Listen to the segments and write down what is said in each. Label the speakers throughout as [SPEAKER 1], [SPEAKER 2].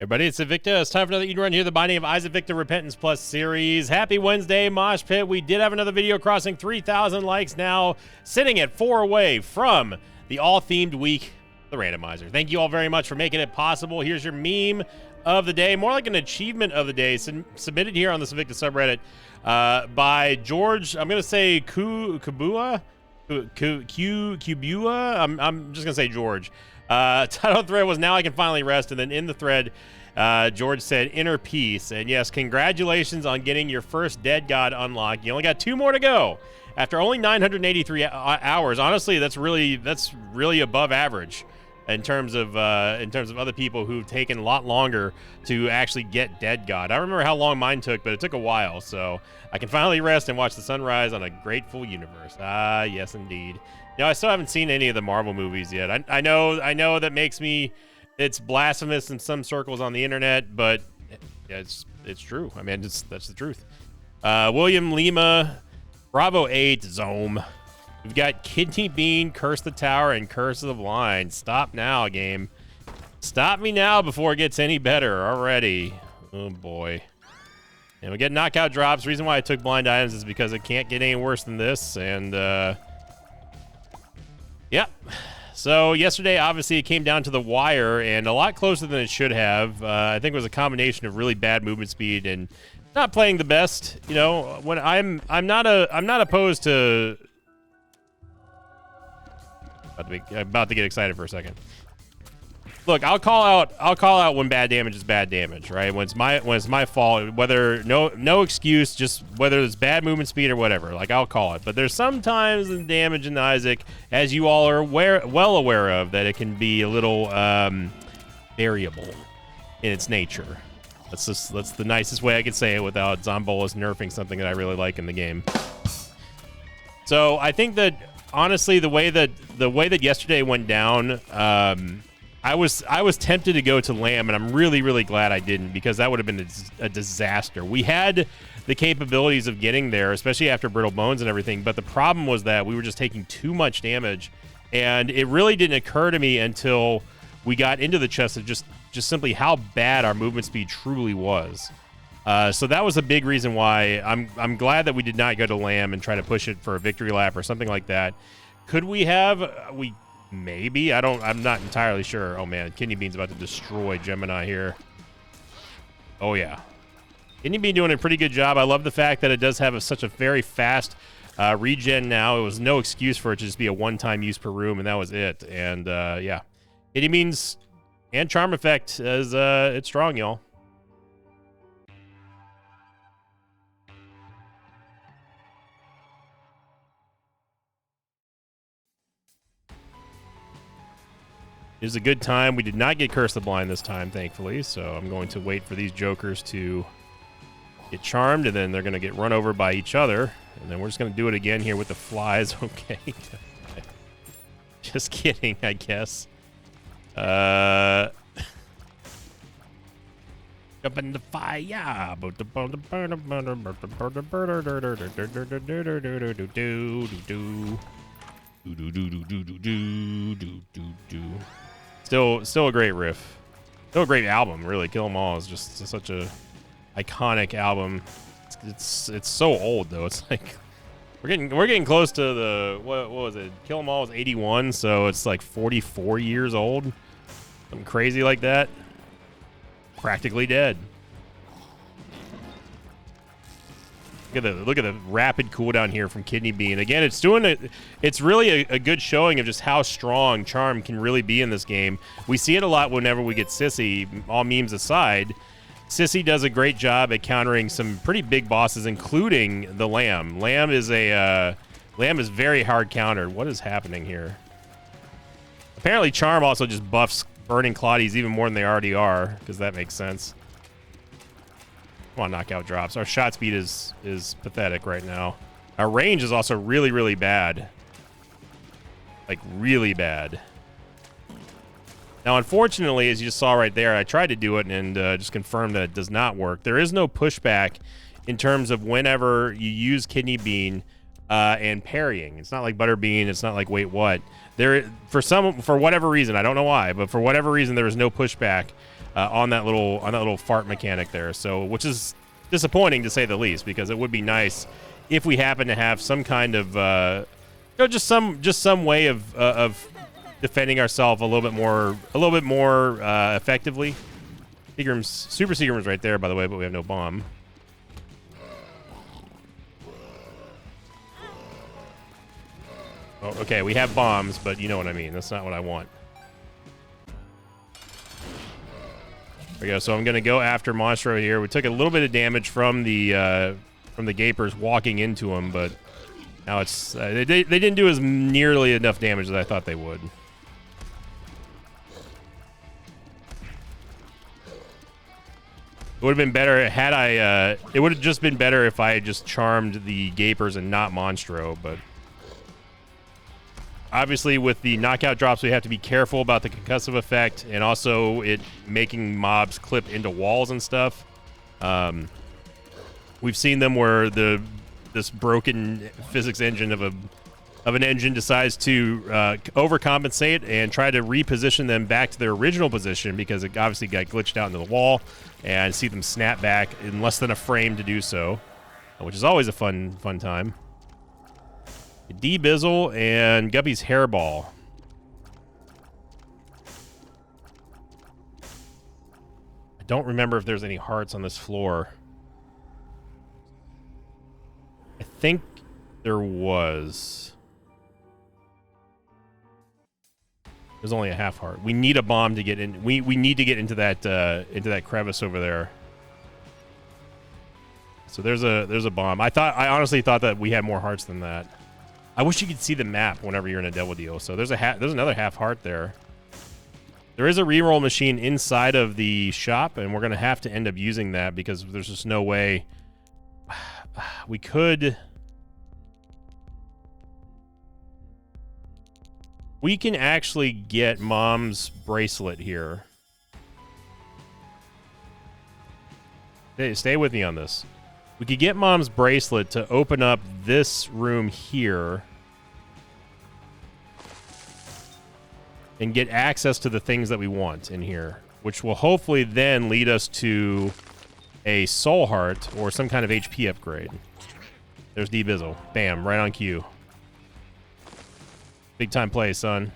[SPEAKER 1] Everybody, it's Sinvicta. It's time for another Eden run here, the Binding of Isaac Victor Repentance Plus series. Happy Wednesday, Mosh Pit. We did have another video crossing 3,000 likes now, sitting at 4 away from the all-themed week, the randomizer. Thank you all very much for making it possible. Here's your meme of the day, more like an achievement of the day, submitted here on the Sinvicta subreddit by George, I'm going to say Kubua? I'm just going to say George. Title of the thread was "Now I Can Finally Rest," and then in the thread, George said "Inner Peace." And yes, congratulations on getting your first Dead God unlocked. You only got 2 more to go after only 983 hours. Honestly, that's really above average in terms of other people who've taken a lot longer to actually get Dead God. I remember how long mine took, but it took a while. So I can finally rest and watch the sunrise on a grateful universe. Ah, yes, indeed. You know, I still haven't seen any of the Marvel movies yet. I know that makes me, it's blasphemous in some circles on the internet, but it's true. I mean, that's the truth. William Lima, Bravo 8, Zome. We've got Kidney Bean, Curse the Tower, and Curse of the Blind. Stop now, game. Stop me now before it gets any better already. Oh, boy. And we get knockout drops. The reason why I took blind items is because it can't get any worse than this, and, yeah. So yesterday, obviously, it came down to the wire, and a lot closer than it should have. I think it was a combination of really bad movement speed and not playing the best. You know, when I'm not opposed to. About to get excited for a second. Look, I'll call out when bad damage is bad damage, right? When it's my fault, whether no excuse, just whether it's bad movement speed or whatever. Like, I'll call it. But there's sometimes in damage in Isaac, as you all are well aware of, that it can be a little variable in its nature. That's the nicest way I could say it without Zombolas nerfing something that I really like in the game. So I think that honestly, the way that yesterday went down. I was tempted to go to Lamb, and I'm really glad I didn't, because that would have been a disaster. We had the capabilities of getting there, especially after Brittle Bones and everything, but the problem was that we were just taking too much damage, and it really didn't occur to me until we got into the chest of just simply how bad our movement speed truly was. So that was a big reason why I'm glad that we did not go to Lamb and try to push it for a victory lap or something like that. Could we have? Maybe. I'm not entirely sure. Oh, man. Kidney Bean's about to destroy Gemini here. Oh, yeah. Kidney Bean doing a pretty good job. I love the fact that it does have such a very fast regen now. It was no excuse for it to just be a one-time use per room, and that was it. And, yeah. Kidney Bean's and Charm Effect is it's strong, y'all. It was a good time. We did not get Curse the Blind this time, thankfully, so I'm going to wait for these jokers to get charmed, and then they're going to get run over by each other, and then we're just going to do it again here with the flies. Okay. Just kidding, I guess. Jump in the fire. Still a great riff. Still a great album, really. Kill 'Em All is just such a iconic album. It's so old though. It's like we're getting close to the what was it? Kill 'Em All was 81, so it's like 44 years old. Something crazy like that. Practically dead. Look at the rapid cooldown here from Kidney Bean. Again, it's really a good showing of just how strong Charm can really be in this game. We see it a lot whenever we get Sissy, all memes aside. Sissy does a great job at countering some pretty big bosses, including the Lamb. Lamb is very hard countered. What is happening here? Apparently Charm also just buffs Burning Claudies even more than they already are, because that makes sense. Come on, knockout drops. Our shot speed is pathetic right now. Our range is also really bad. Like, really bad. Now, unfortunately, as you just saw right there, I tried to do it and just confirmed that it does not work. There is no pushback in terms of whenever you use Kidney Bean and parrying. It's not like Butterbean. It's not like wait what. For whatever reason, I don't know why, but for whatever reason, there is no pushback on that little fart mechanic there. So, which is disappointing to say the least, because it would be nice if we happen to have some kind of just some way of defending ourselves a little bit more effectively. Super Seagram's right there, by the way, but we have no bomb. Oh, okay, we have bombs, but you know what I mean. That's not what I want. There we go. So I'm going to go after Monstro here. We took a little bit of damage from the Gapers walking into him, but now it's they didn't do as nearly enough damage as I thought they would. It would have been better had I. It would have just been better if I had just charmed the Gapers and not Monstro, but. Obviously, with the knockout drops, we have to be careful about the concussive effect and also it making mobs clip into walls and stuff. We've seen them where this broken physics engine of an engine decides to overcompensate and try to reposition them back to their original position because it obviously got glitched out into the wall, and see them snap back in less than a frame to do so, which is always a fun time. D-Bizzle and Guppy's Hairball. I don't remember if there's any hearts on this floor. I think there was. There's only a half heart. We need a bomb to get in. We need to get into that crevice over there. So there's a bomb. I honestly thought that we had more hearts than that. I wish you could see the map whenever you're in a Devil Deal. So there's another half heart there. There is a reroll machine inside of the shop, and we're going to have to end up using that because there's just no way we could. We can actually get Mom's Bracelet here. Hey, stay with me on this. We could get Mom's Bracelet to open up this room here and get access to the things that we want in here, which will hopefully then lead us to a Soul Heart or some kind of HP upgrade. There's D-Bizzle. Bam, right on cue. Big time play, son.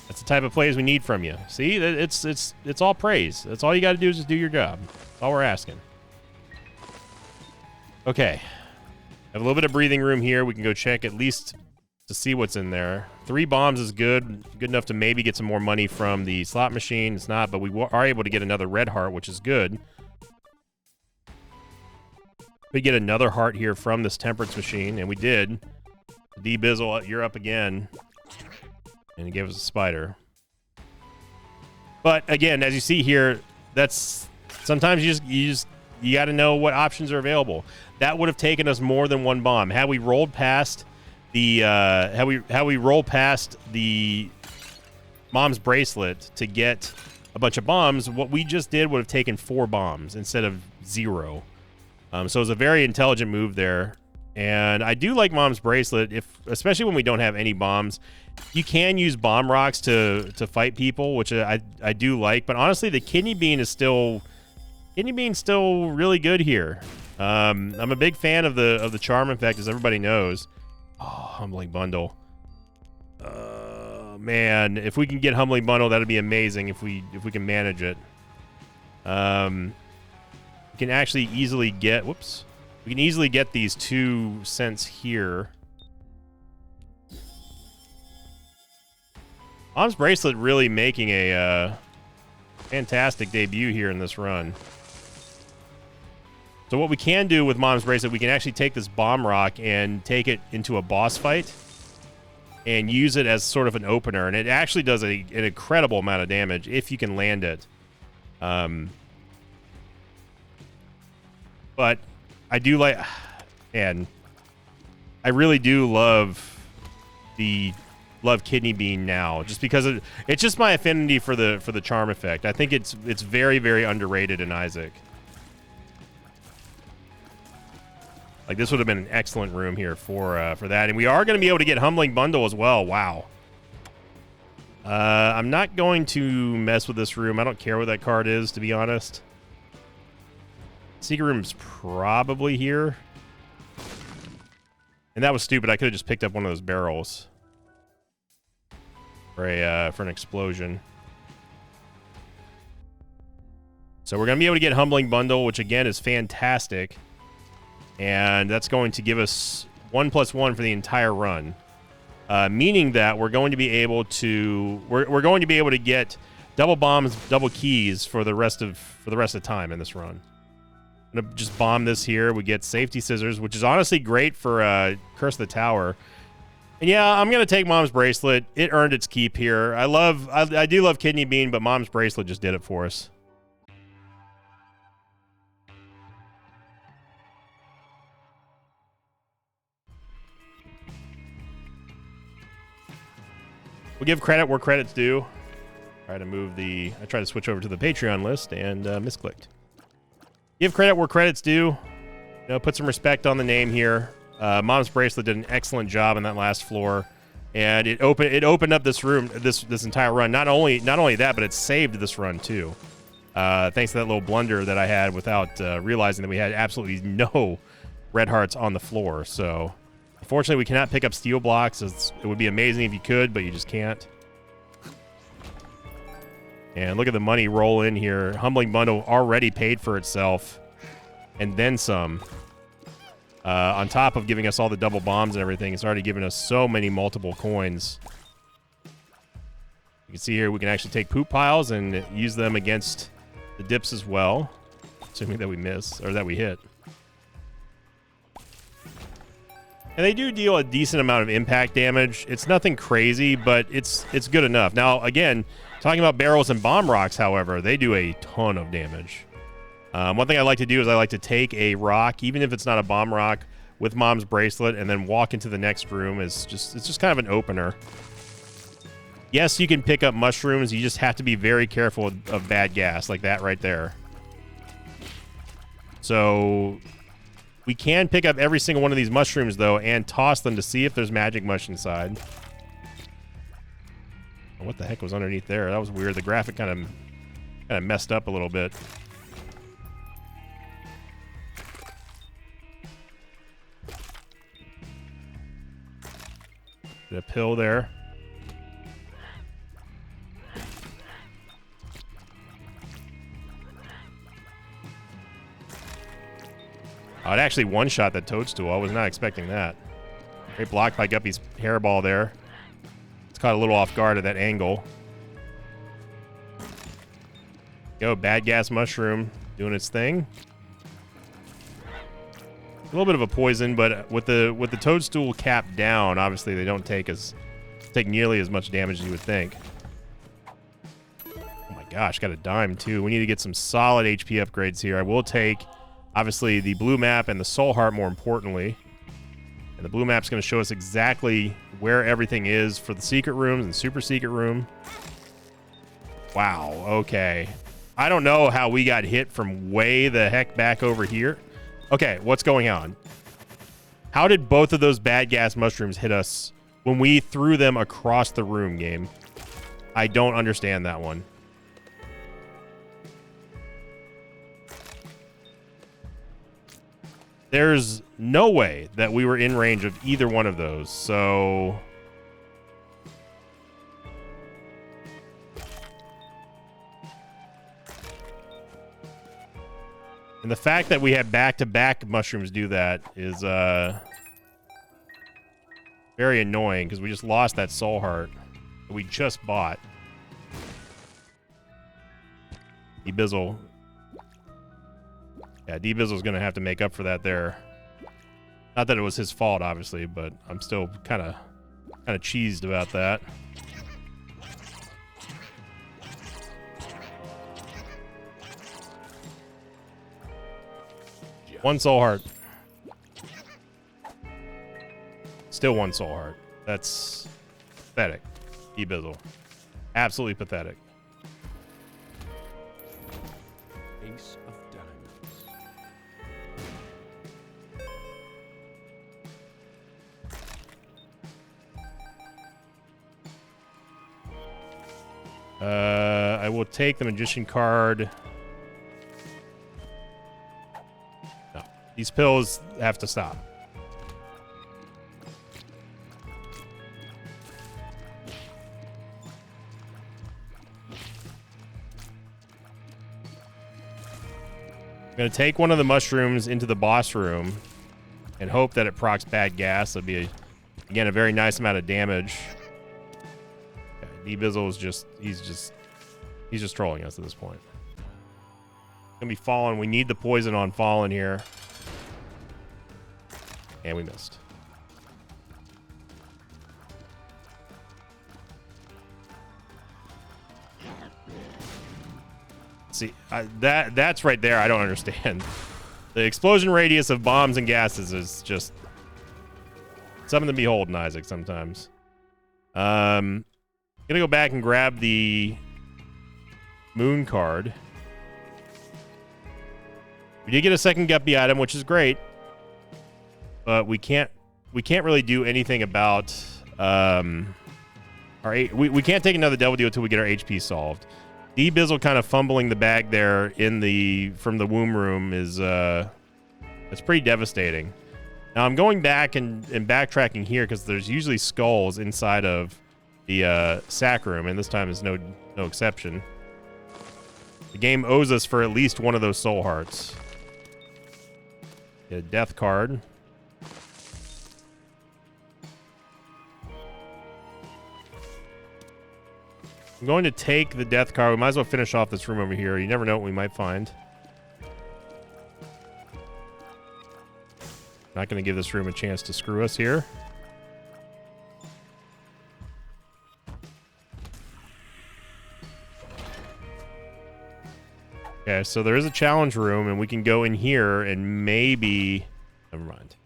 [SPEAKER 1] That's the type of plays we need from you. See, it's all praise. That's all you got to do is just do your job. That's all we're asking. Okay. Have a little bit of breathing room here. We can go check at least to see what's in there. 3 bombs is good enough to maybe get some more money from the slot machine. It's not, but we are able to get another red heart, which is good. We get another heart here from this temperance machine, and we did. D-Bizzle, you're up again. And he gave us a spider. But again, as you see here, that's sometimes you got to know what options are available. That would have taken us more than one bomb. Had we rolled past the Mom's Bracelet to get a bunch of bombs, what we just did would have taken 4 bombs instead of 0. So it was a very intelligent move there. And I do like Mom's Bracelet, especially when we don't have any bombs. You can use bomb rocks to fight people, which I do like. But honestly, the kidney bean is still really good here. I'm a big fan of the charm effect, as everybody knows. Oh, Humbling Bundle. Man, if we can get Humbling Bundle, that'd be amazing. If we can manage it. We can actually easily get. Whoops. We can easily get these 2 cents here. Mom's Bracelet really making a fantastic debut here in this run. So what we can do with Mom's Bracelet, we can actually take this bomb rock and take it into a boss fight and use it as sort of an opener. And it actually does an incredible amount of damage if you can land it. But I do like, and I really do love Kidney Bean now, just because it's just my affinity for the charm effect. I think it's very, very underrated in Isaac. Like, this would have been an excellent room here for that, and we are going to be able to get Humbling Bundle as well. Wow. I'm not going to mess with this room. I don't care what that card is, to be honest. Secret room's probably here. And that was stupid. I could have just picked up one of those barrels for an explosion. So we're going to be able to get Humbling Bundle, which again is fantastic. And that's going to give us 1+1 for the entire run. Meaning that we're going to be able to get double bombs, double keys for the rest of the time in this run. I'm gonna just bomb this here. We get safety scissors, which is honestly great for Curse of the Tower. And yeah, I'm gonna take Mom's Bracelet. It earned its keep here. I do love Kidney Bean, but Mom's Bracelet just did it for us. We'll give credit where credit's due. I try to switch over to the Patreon list and misclicked. Give credit where credit's due. You know, put some respect on the name here. Mom's Bracelet did an excellent job on that last floor, and it opened up this room, this entire run. Not only that, but it saved this run too. Thanks to that little blunder that I had without realizing that we had absolutely no red hearts on the floor. So. Unfortunately, we cannot pick up steel blocks. It would be amazing if you could, but you just can't. And look at the money roll in here. Humbling Bundle already paid for itself, and then some. On top of giving us all the double bombs and everything, it's already given us so many multiple coins. You can see here we can actually take poop piles and use them against the dips as well, assuming that we miss, or that we hit. And they do deal a decent amount of impact damage. It's nothing crazy, but it's good enough. Now, again, talking about barrels and bomb rocks, however, they do a ton of damage. One thing I like to do is I like to take a rock, even if it's not a bomb rock, with Mom's Bracelet, and then walk into the next room. It's just kind of an opener. Yes, you can pick up mushrooms. You just have to be very careful of bad gas, like that right there. So we can pick up every single one of these mushrooms, though, and toss them to see if there's magic mush inside. What the heck was underneath there? That was weird. The graphic kind of messed up a little bit. Get a pill there. Oh, it actually one-shot that toadstool. I was not expecting that. Great block by Guppy's hairball there. It's caught a little off guard at that angle. Go, bad gas mushroom doing its thing. A little bit of a poison, but with the toadstool cap down, obviously they don't take nearly as much damage as you would think. Oh my gosh, got a dime too. We need to get some solid HP upgrades here. I will take, obviously, the blue map and the soul heart more importantly. And the blue map's going to show us exactly where everything is for the secret rooms and super secret room. Wow, okay. I don't know how we got hit from way the heck back over here. Okay, what's going on? How did both of those bad gas mushrooms hit us when we threw them across the room, game? I don't understand that one. There's no way that we were in range of either one of those, so... And the fact that we have back-to-back mushrooms do that is very annoying, because we just lost that soul heart that we just bought. D-Bizzle. Yeah, D-Bizzle's going to have to make up for that there. Not that it was his fault, obviously, but I'm still kind of cheesed about that. One soul heart. Still one soul heart. That's pathetic. D-Bizzle. Absolutely pathetic.
[SPEAKER 2] Ace of diamonds.
[SPEAKER 1] I will take the magician card. No, these pills have to stop. I'm going to take one of the mushrooms into the boss room and hope that it procs bad gas. That'll be, again, a very nice amount of damage. D-Bizzle is he's just trolling us at this point. Gonna be Fallen. We need the poison on Fallen here. And we missed. See, that's right there. I don't understand. The explosion radius of bombs and gases is just something to behold in Isaac sometimes. Gonna go back and grab the moon card. We did get a second guppy item, which is great, but we can't really do anything about we can't take another devil deal until we get our HP solved. D-Bizzle kind of fumbling the bag there from the womb room is it's pretty devastating. Now I'm going back and backtracking here because there's usually skulls inside of the sack room, and this time is no exception. The game owes us for at least one of those soul hearts. Get a death card. I'm going to take the death card. We might as well finish off this room over here. You never know what we might find. Not going to give this room a chance to screw us here. Okay, so there is a challenge room, and we can go in here and maybe... Never mind.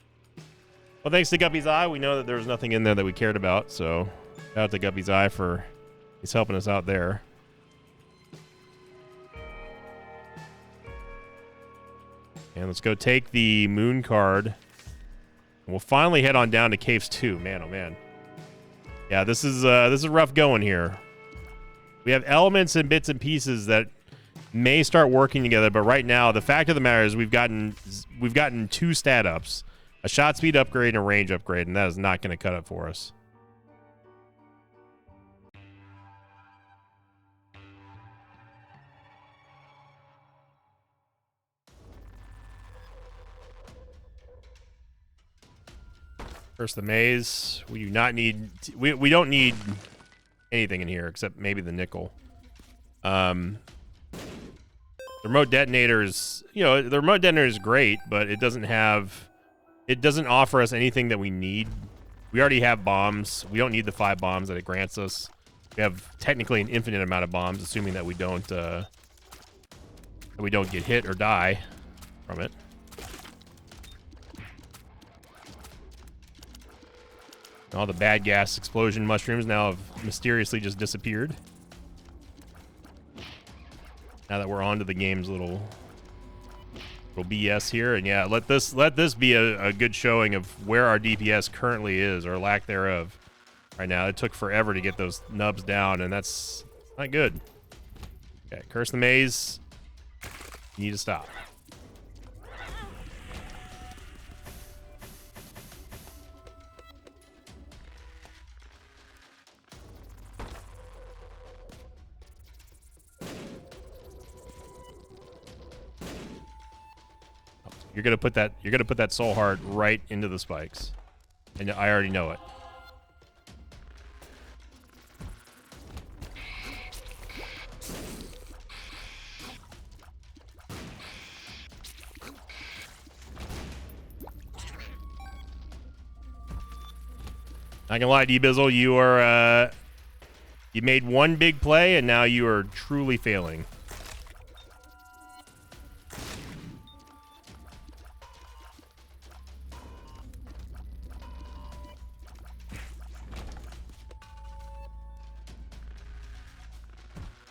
[SPEAKER 1] Well, thanks to Guppy's Eye, we know that there was nothing in there that we cared about, so shout out to Guppy's Eye for... He's helping us out there. And let's go take the moon card. And we'll finally head on down to Caves 2. Man, oh man. Yeah, this is rough going here. We have elements and bits and pieces that may start working together, but right now the fact of the matter is we've gotten 2 stat ups, a shot speed upgrade and a range upgrade, and that is not going to cut it for us. First, the maze. We do not need... We don't need anything in here except maybe the nickel. The remote detonator is... You know, the remote detonator is great, but it doesn't have... It doesn't offer us anything that we need. We already have bombs. We don't need the 5 bombs that it grants us. We have technically an infinite amount of bombs, assuming that we don't get hit or die from it. All the bad gas explosion mushrooms now have mysteriously just disappeared. Now that we're onto the game's little BS here, and yeah, let this be a good showing of where our DPS currently is, or lack thereof. Right now, it took forever to get those nubs down, and that's not good. Okay, curse the maze. You need to stop. You're gonna put that soul heart right into the spikes, and I already know it. Not gonna lie, D-Bizzle, you are you made one big play, and now you are truly failing.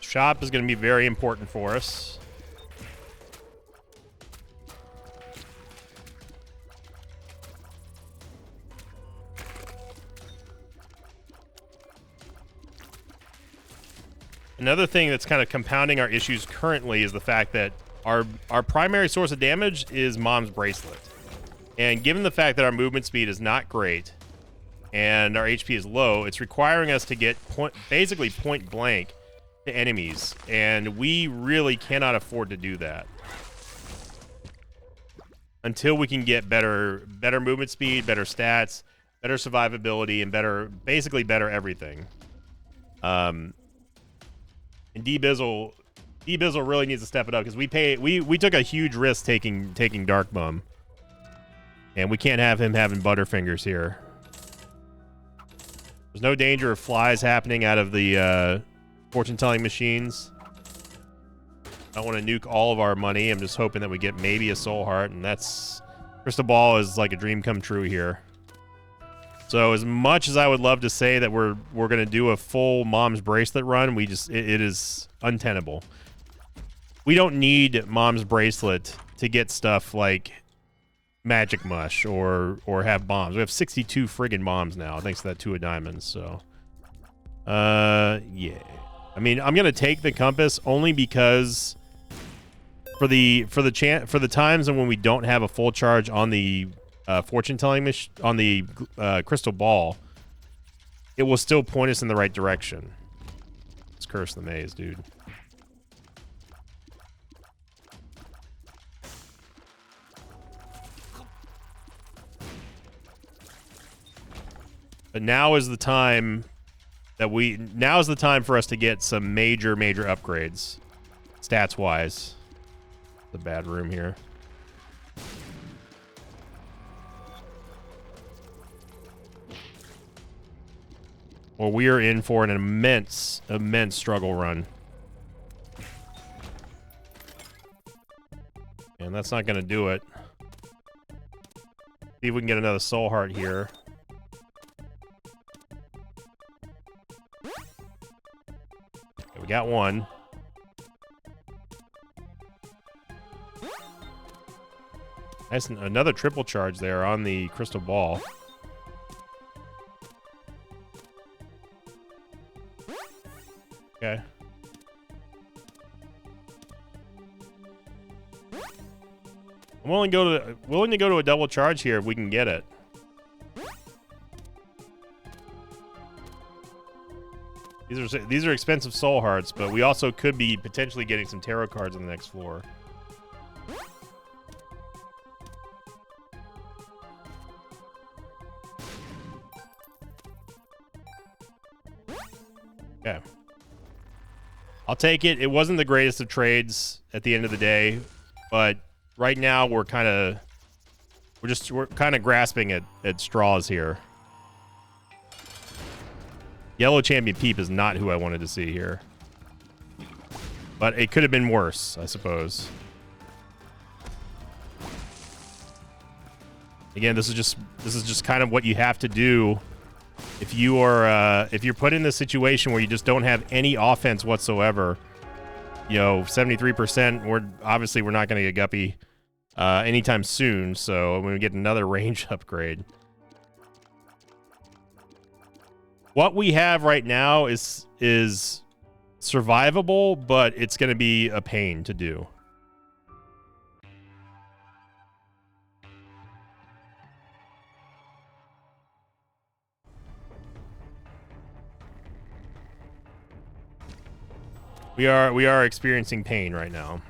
[SPEAKER 1] Shop is going to be very important for us. Another thing that's kind of compounding our issues currently is the fact that our primary source of damage is Mom's Bracelet. And given the fact that our movement speed is not great and our HP is low, it's requiring us to get basically point blank to enemies, and we really cannot afford to do that until we can get better movement speed, better stats, better survivability, and basically better everything. And D-Bizzle really needs to step it up, because we took a huge risk taking Dark Bum, and we can't have him having Butterfingers here. There's no danger of flies happening out of the fortune-telling machines. I don't want to nuke all of our money. I'm just hoping that we get maybe a soul heart, and that's... Crystal Ball is like a dream come true here. So as much as I would love to say that we're going to do a full Mom's Bracelet run, it is untenable. We don't need Mom's Bracelet to get stuff like Magic Mush or have bombs. We have 62 friggin' bombs now, thanks to that 2 of diamonds. So, yeah. I mean, I'm gonna take the compass only because for the times when we don't have a full charge on the fortune telling on the crystal ball, it will still point us in the right direction. Let's curse the maze, dude. But now is the time for us to get some major upgrades, stats wise. The bad room here. Or we are in for an immense struggle run. And that's not going to do it. See if we can get another soul heart here. Okay, we got one. Nice, another triple charge there on the crystal ball. Okay. I'm willing to go to a double charge here if we can get it. These are expensive soul hearts, but we also could be potentially getting some tarot cards on the next floor. Okay. I'll take it. It wasn't the greatest of trades at the end of the day, but right now we're kind of grasping at straws here. Yellow Champion Peep is not who I wanted to see here, but it could have been worse, I suppose. Again, this is just kind of what you have to do if you're put in this situation where you just don't have any offense whatsoever. You know, 73%. We're not going to get Guppy anytime soon. So when we get another range upgrade, what we have right now is survivable, but it's going to be a pain to do. We are experiencing pain right now.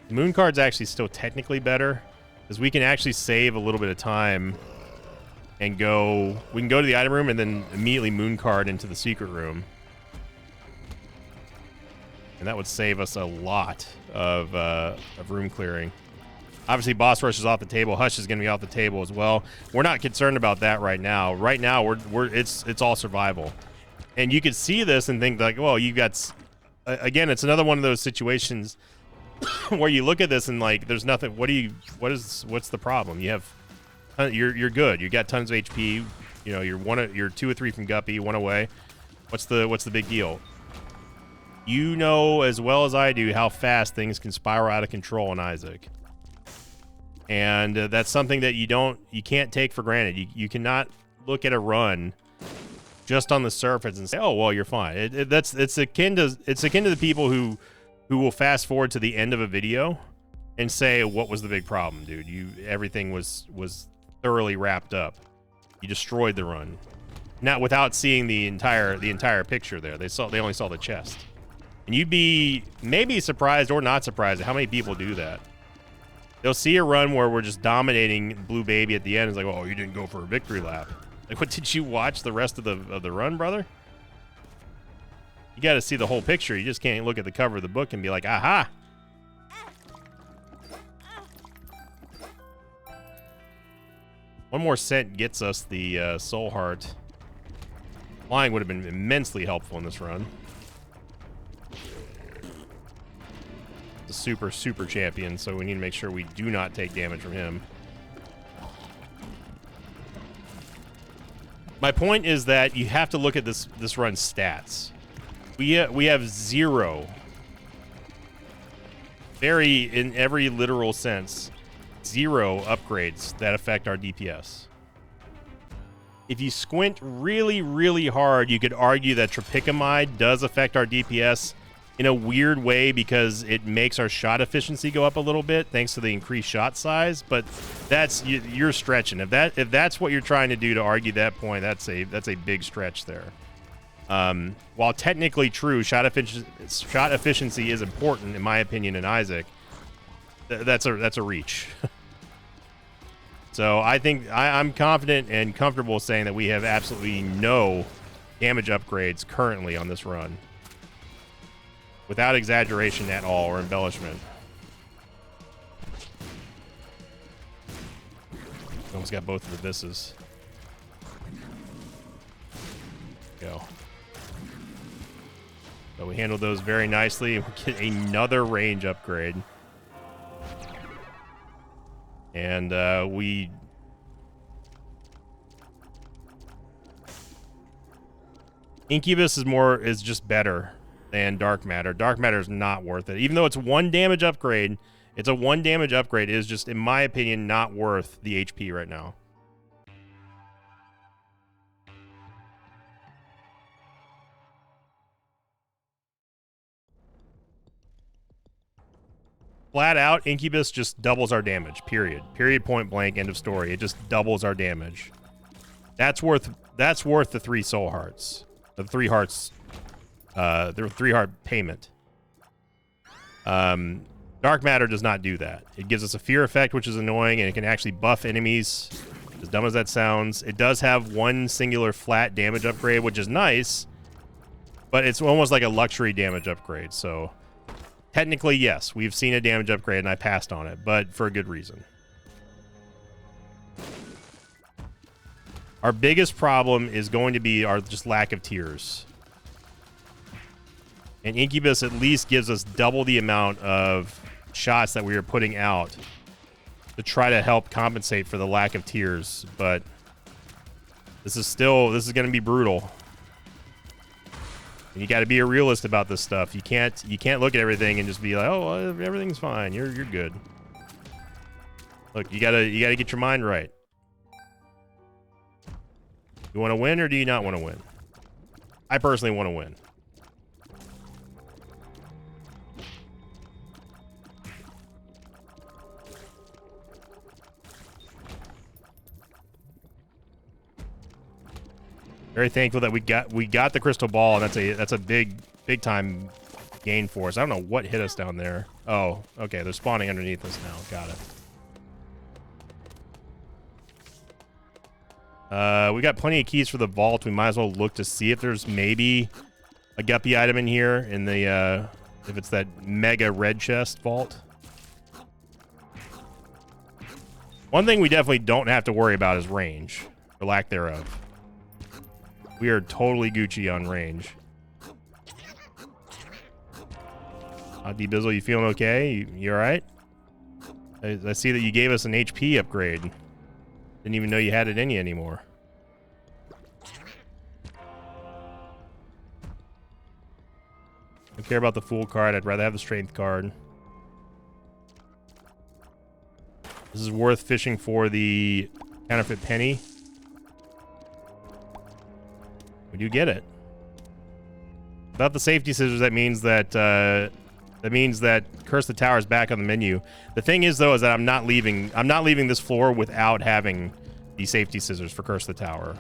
[SPEAKER 1] Moon card's actually still technically better, because we can actually save a little bit of time and we can go to the item room and then immediately moon card into the secret room. And that would save us a lot of room clearing. Obviously, Boss Rush is off the table. Hush is going to be off the table as well. We're not concerned about that right now. Right now, it's all survival. And you could see this and think like, well, you got... Again, it's another one of those situations where you look at this and like, there's nothing... What's the problem? You have... You're good. You got tons of HP. You know, you're 2 or 3 from Guppy, 1 away. What's the big deal? You know as well as I do how fast things can spiral out of control in Isaac. And that's something that you can't take for granted. You cannot look at a run just on the surface and say, "Oh, well, you're fine." It's akin to the people who will fast forward to the end of a video and say, "What was the big problem, dude? Everything was thoroughly wrapped up. You destroyed the run." Not without seeing the entire picture there. They only saw the chest. And you'd be maybe surprised or not surprised at how many people do that. They'll see a run where we're just dominating Blue Baby at the end. It's like, "Oh, you didn't go for a victory lap." Like, what, did you watch the rest of the run, brother? You got to see the whole picture. You just can't look at the cover of the book and be like, "Aha." One more cent gets us the soul heart. Flying would have been immensely helpful in this run. The super champion, so we need to make sure we do not take damage from him. My point is that you have to look at this run's stats. We have zero, in every literal sense, zero upgrades that affect our DPS. If you squint really hard, you could argue that Tropicamide does affect our DPS in a weird way because it makes our shot efficiency go up a little bit thanks to the increased shot size. But you're stretching. If that's what you're trying to do to argue that point, that's a big stretch there. While technically true, shot efficiency is important in my opinion and Isaac. That's a reach. So I think I'm confident and comfortable saying that we have absolutely no damage upgrades currently on this run. Without exaggeration at all or embellishment. Almost got both of the Visses. Go. So we handled those very nicely. We get another range upgrade. And Incubus is just better than Dark Matter. Dark Matter is not worth it. Even though it's 1 damage upgrade, it's a 1 damage upgrade. It is just, in my opinion, not worth the HP right now. Flat out, Incubus just doubles our damage, period. Period, point blank, end of story. It just doubles our damage. That's worth the 3 soul hearts. The 3 hearts, the 3 heart payment. Dark Matter does not do that. It gives us a fear effect, which is annoying, and it can actually buff enemies, as dumb as that sounds. It does have 1 singular flat damage upgrade, which is nice, but it's almost like a luxury damage upgrade, so... Technically, yes, we've seen a damage upgrade, and I passed on it, but for a good reason. Our biggest problem is going to be our just lack of tears. And Incubus at least gives us double the amount of shots that we are putting out to try to help compensate for the lack of tears, but this is going to be brutal. And you got to be a realist about this stuff. You can't look at everything and just be like, "Oh, well, everything's fine. You're good." Look, you gotta get your mind right. You want to win or do you not want to win? I personally want to win. Very thankful that we got the crystal ball, and that's a big time gain for us. I don't know what hit us down there. Oh, okay, they're spawning underneath us now. Got it. We got plenty of keys for the vault. We might as well look to see if there's maybe a guppy item in here in the if it's that mega red chest vault. One thing we definitely don't have to worry about is range, or lack thereof. We are totally Gucci on range. D-Bizzle, you feeling okay? You all right? I see that you gave us an HP upgrade. Didn't even know you had it in you anymore. Don't care about the Fool card. I'd rather have the Strength card. This is worth fishing for the counterfeit penny. We do get it. Without the safety scissors, that means that Curse the Tower is back on the menu. The thing is, though, is that I'm not leaving this floor without having the safety scissors for Curse the Tower.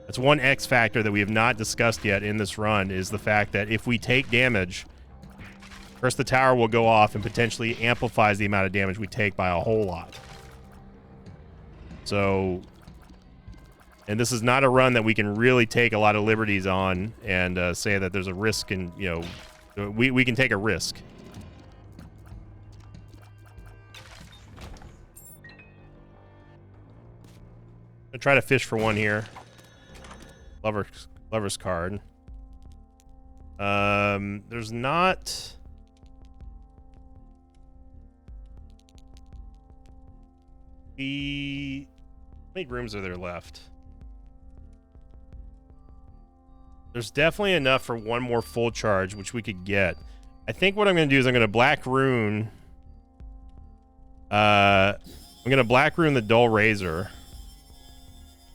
[SPEAKER 1] That's one X factor that we have not discussed yet in this run, is the fact that if we take damage, Curse the Tower will go off and potentially amplifies the amount of damage we take by a whole lot. So, and this is not a run that we can really take a lot of liberties on and say that there's a risk, and we can take a risk. I'm gonna try to fish for one here. Lover's card. There's not. How many rooms are there left? There's definitely enough for one more full charge, which we could get. I think what I'm going to do is I'm going to Black Rune. I'm going to Black Rune the Dull Razor,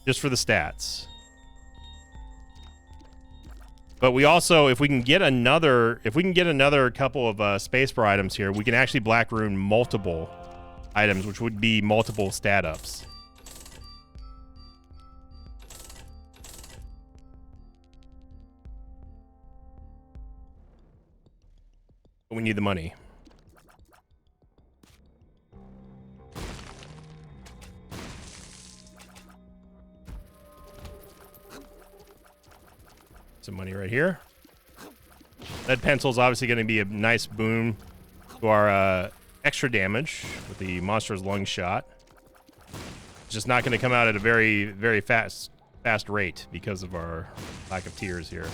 [SPEAKER 1] just for the stats. But we also, if we can get another couple of spacebar items here, we can actually Black Rune multiple items, which would be multiple stat ups. But we need the money. Some money right here. Lead pencil is obviously going to be a nice boon to our extra damage with the monster's lung shot. It's just not going to come out at a very, very fast rate because of our lack of tears here.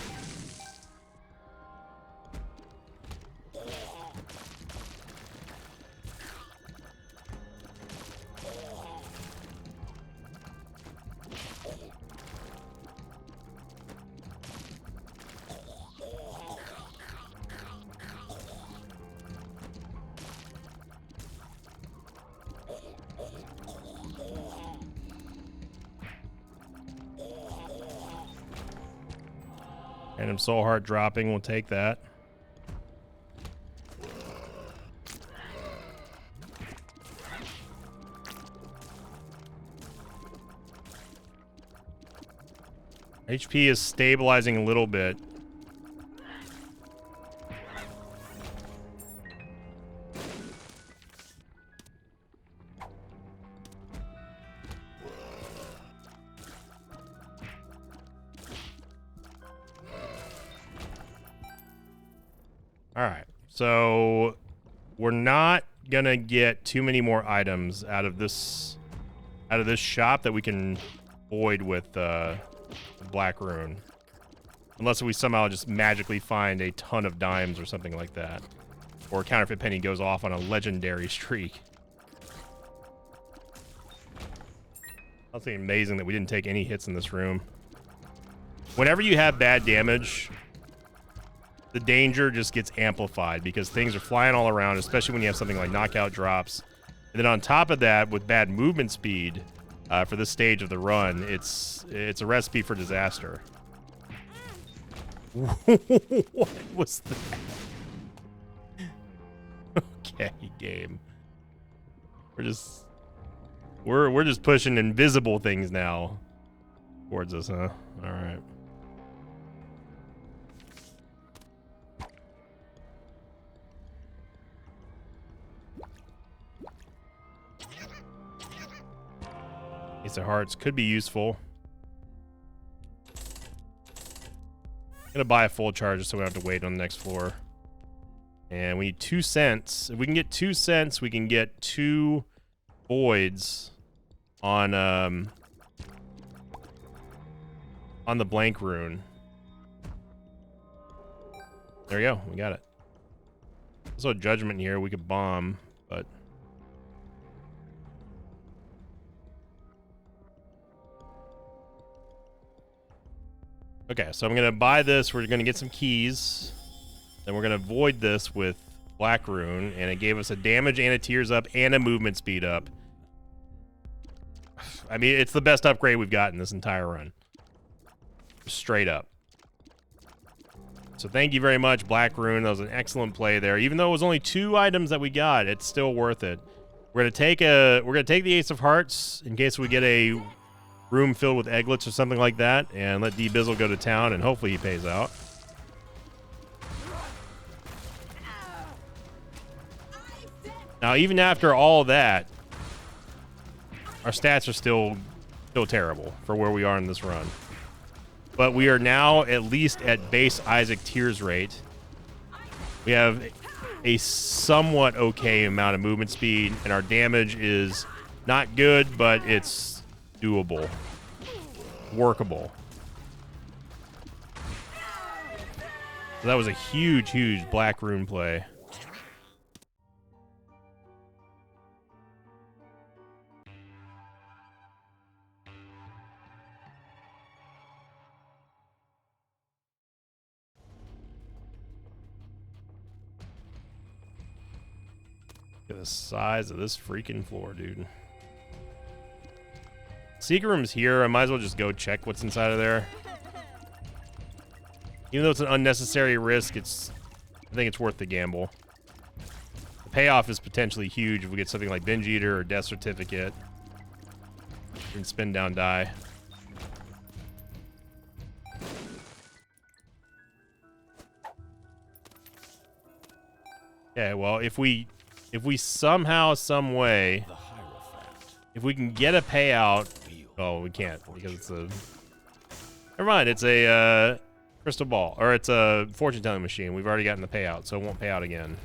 [SPEAKER 1] Random soul heart dropping, we'll take that. HP is stabilizing a little bit. All right, so we're not gonna get too many more items out of this shop that we can void with Black Rune, unless we somehow just magically find a ton of dimes or something like that, or Counterfeit Penny goes off on a legendary streak. That's amazing that we didn't take any hits in this room. Whenever you have bad damage, the danger just gets amplified because things are flying all around, especially when you have something like knockout drops. And then on top of that, with bad movement speed for this stage of the run, it's a recipe for disaster. What was that? Okay, game. We're just pushing invisible things now towards us, huh? All right. Ace of Hearts could be useful. I'm gonna buy a full charge just so we don't have to wait on the next floor. And we need 2 cents. If we can get 2 cents, we can get 2 voids on the blank rune. There we go. We got it. There's no judgment here. We could bomb, but okay, so I'm going to buy this. We're going to get some keys. Then we're going to void this with Black Rune. And it gave us a damage and a tears up and a movement speed up. I mean, it's the best upgrade we've gotten this entire run. Straight up. So thank you very much, Black Rune. That was an excellent play there. Even though it was only 2 items that we got, it's still worth it. We're gonna take the Ace of Hearts in case we get a room filled with egglets or something like that, and let D Bizzle go to town, and hopefully he pays out. Now, even after all that, our stats are still terrible for where we are in this run. But we are now at least at base Isaac tears rate. We have a somewhat okay amount of movement speed, and our damage is not good, but it's doable, workable. So that was a huge Black Rune play. Look at the size of this freaking floor, dude. Secret room's here. I might as well just go check what's inside of there. Even though it's an unnecessary risk, I think it's worth the gamble. The payoff is potentially huge if we get something like Binge Eater or Death Certificate. We can spin down die. Okay, well, if we somehow, some way, if we can get a payout, oh, we can't because it's a. Never mind, it's a crystal ball, or it's a fortune telling machine. We've already gotten the payout, so it won't pay out again.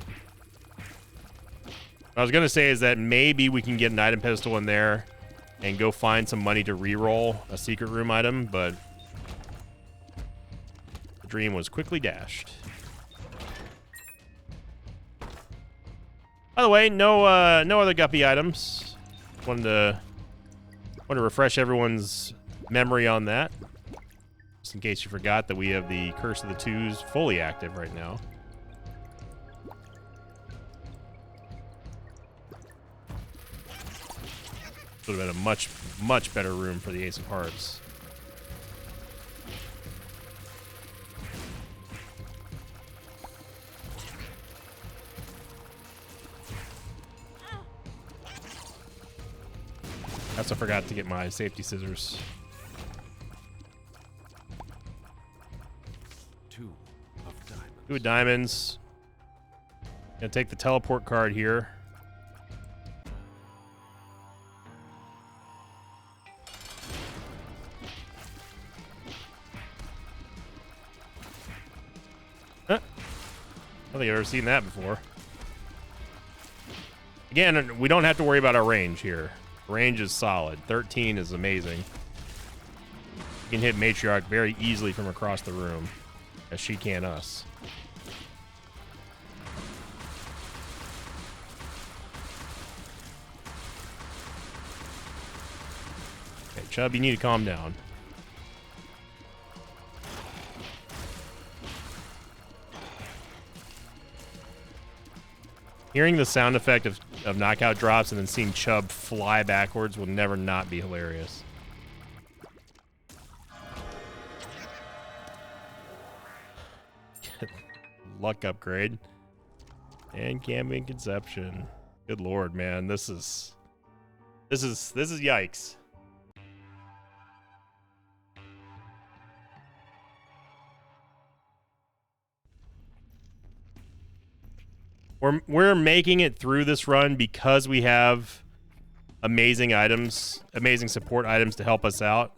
[SPEAKER 1] What I was gonna say is that maybe we can get an item pedestal in there and go find some money to re-roll a secret room item, but the dream was quickly dashed. By the way, no other guppy items. Wanted to refresh everyone's memory on that, just in case you forgot that we have the Curse of the Twos fully active right now. Would have been a much better room for the Ace of Hearts. I also forgot to get my safety scissors.
[SPEAKER 2] 2 of diamonds.
[SPEAKER 1] 2 of diamonds. Gonna take the teleport card here. Huh? I don't think I've ever seen that before. Again, we don't have to worry about our range here. Range is solid. 13 is amazing. You can hit Matriarch very easily from across the room, as she can us. Okay, Chubb, you need to calm down. Hearing the sound effect of knockout drops and then seeing Chubb fly backwards will never not be hilarious. Luck upgrade. And Camping Conception. Good lord, man. This is yikes. We're making it through this run because we have amazing items, amazing support items to help us out.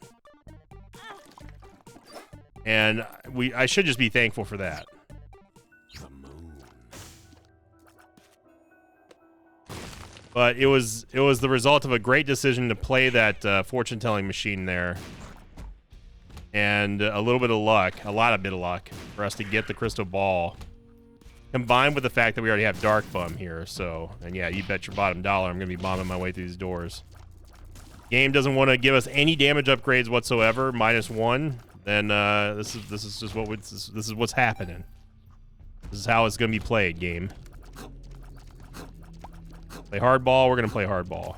[SPEAKER 1] And I should just be thankful for that.
[SPEAKER 2] The moon.
[SPEAKER 1] But it was the result of a great decision to play that fortune telling machine there. And a little bit of luck, a lot of bit of luck for us to get the crystal ball. Combined with the fact that we already have Dark Bum here, so... And yeah, you bet your bottom dollar I'm going to be bombing my way through these doors. Game doesn't want to give us any damage upgrades whatsoever, -1. Then this is just what this is what's happening. This is how it's going to be played, game. Play hardball, we're going to play hardball.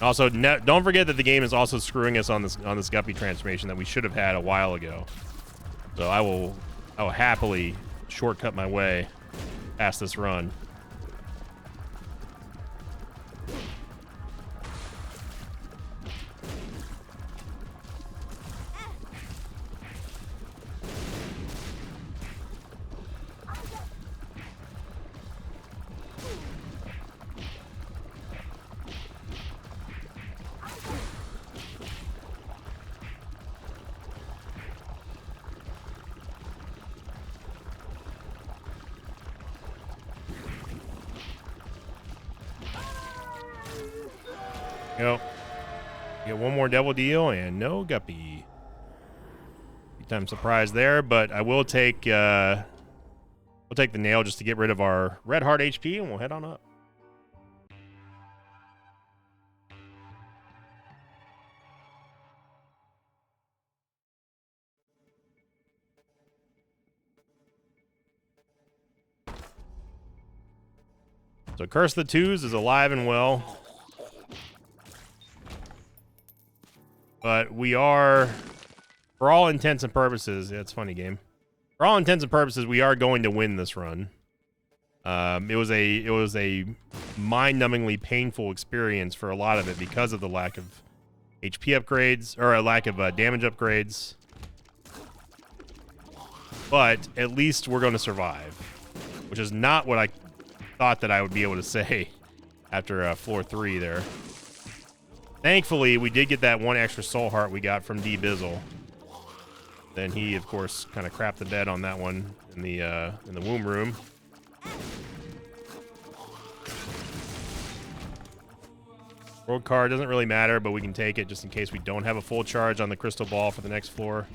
[SPEAKER 1] Also, don't forget that the game is also screwing us on this guppy transformation that we should have had a while ago. So I will happily shortcut my way past this run. Go. Get one more devil deal and no guppy. I'm surprised there, but I will take we'll take the nail just to get rid of our red heart HP, and we'll head on up. So Curse of the Twos is alive and well. But we are, for all intents and purposes, yeah, it's a funny game. For all intents and purposes, we are going to win this run. It was a mind-numbingly painful experience for a lot of it because of the lack of HP upgrades, or a lack of damage upgrades. But at least we're going to survive, which is not what I thought that I would be able to say after floor 3 there. Thankfully, we did get that one extra soul heart we got from D Bizzle. Then he, of course, kind of crapped the bed on that one in the womb room. World card doesn't really matter, but we can take it just in case we don't have a full charge on the crystal ball for the next floor.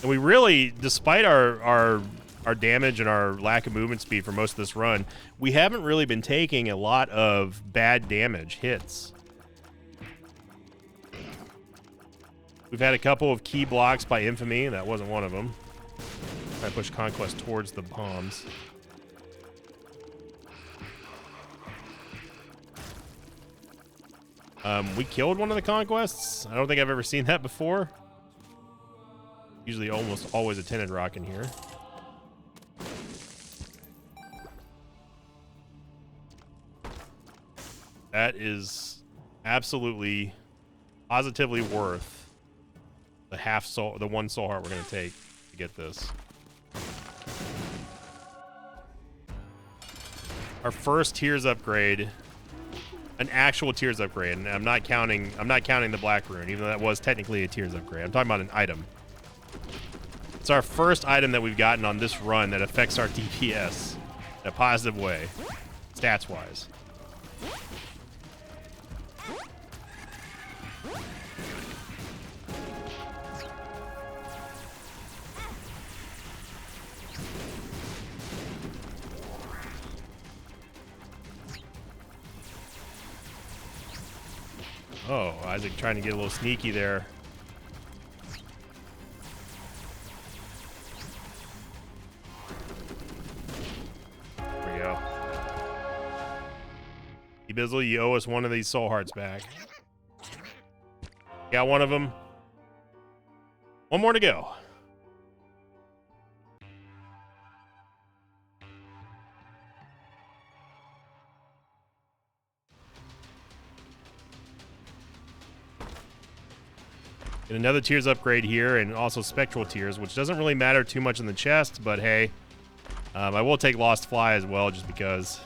[SPEAKER 1] And we really, despite our damage and our lack of movement speed for most of this run, we haven't really been taking a lot of bad damage hits. We've had a couple of key blocks by infamy. That wasn't one of them. I push Conquest towards the bombs. We killed one of the Conquests. I don't think I've ever seen that before. Usually almost always a tinted rock in here. That is absolutely, positively worth the the one soul heart we're going to take to get this. Our first Tears upgrade, an actual Tears upgrade, and I'm not counting the Black Rune, even though that was technically a Tears upgrade. I'm talking about an item. It's our first item that we've gotten on this run that affects our DPS in a positive way, stats-wise. Oh, Isaac trying to get a little sneaky there. There we go. Bizzle, you owe us one of these soul hearts back. Got one of them. One more to go. Get another Tears upgrade here, and also Spectral Tears, which doesn't really matter too much in the chest, but hey. I will take Lost Fly as well, just because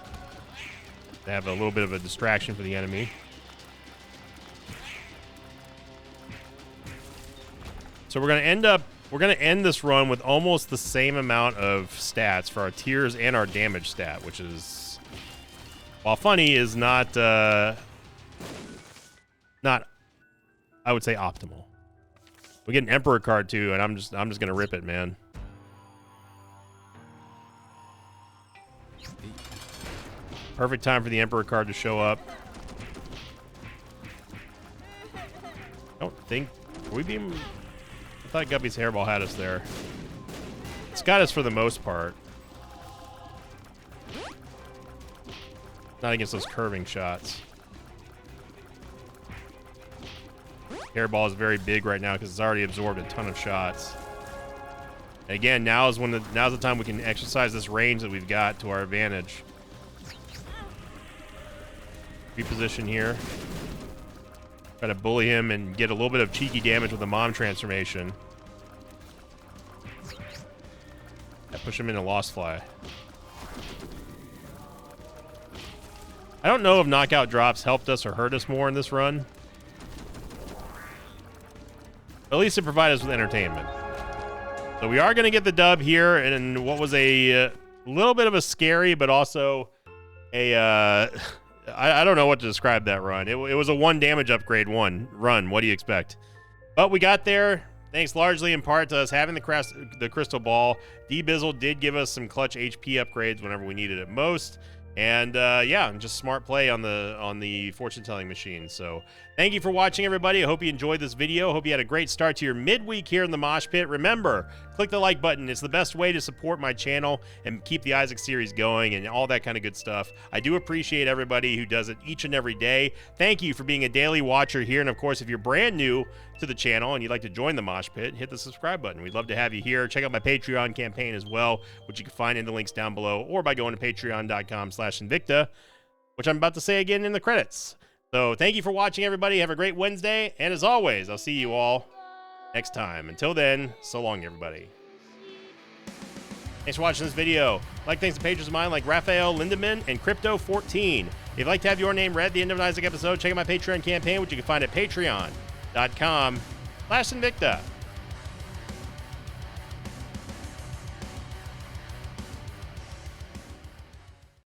[SPEAKER 1] they have a little bit of a distraction for the enemy. So we're gonna end this run with almost the same amount of stats for our Tears and our damage stat, which is, while funny, is not I would say optimal. We get an Emperor card too, and I'm just gonna rip it, man. Perfect time for the Emperor card to show up. I don't think, are we being, I thought Guppy's Hairball had us there. It's got us for the most part. Not against those curving shots. Hairball is very big right now because it's already absorbed a ton of shots. And again, now's the time we can exercise this range that we've got to our advantage. Reposition here. Try to bully him and get a little bit of cheeky damage with the mom transformation. I push him into Lost Fly. I don't know if knockout drops helped us or hurt us more in this run. At least it provided us with entertainment. So we are going to get the dub here in what was a little bit of a scary, but also a... I don't know what to describe that run. It was a 1 damage upgrade run. What do you expect? But we got there, thanks largely in part to us having the crystal ball. D-Bizzle did give us some clutch HP upgrades whenever we needed it most. And yeah, just smart play on the fortune-telling machine. So thank you for watching, everybody. I hope you enjoyed this video. Hope you had a great start to your midweek here in the Mosh Pit. Remember, click the like button. It's the best way to support my channel and keep the Isaac series going and all that kind of good stuff. I do appreciate everybody who does it each and every day. Thank you for being a daily watcher here. And of course, if you're brand new to the channel and you'd like to join the Mosh Pit, hit the subscribe button. We'd love to have you here. Check out my Patreon campaign as well, which you can find in the links down below or by going to patreon.com/Sinvicta, which I'm about to say again in the credits. So thank you for watching, everybody. Have a great Wednesday. And as always, I'll see you all next time. Until then, so long, everybody. Thanks for watching this video. Like thanks to patrons of mine like Raphael Lindemann and Crypto14. If you'd like to have your name read at the end of an Isaac episode, check out my Patreon campaign, which you can find at patreon.com/Sinvicta.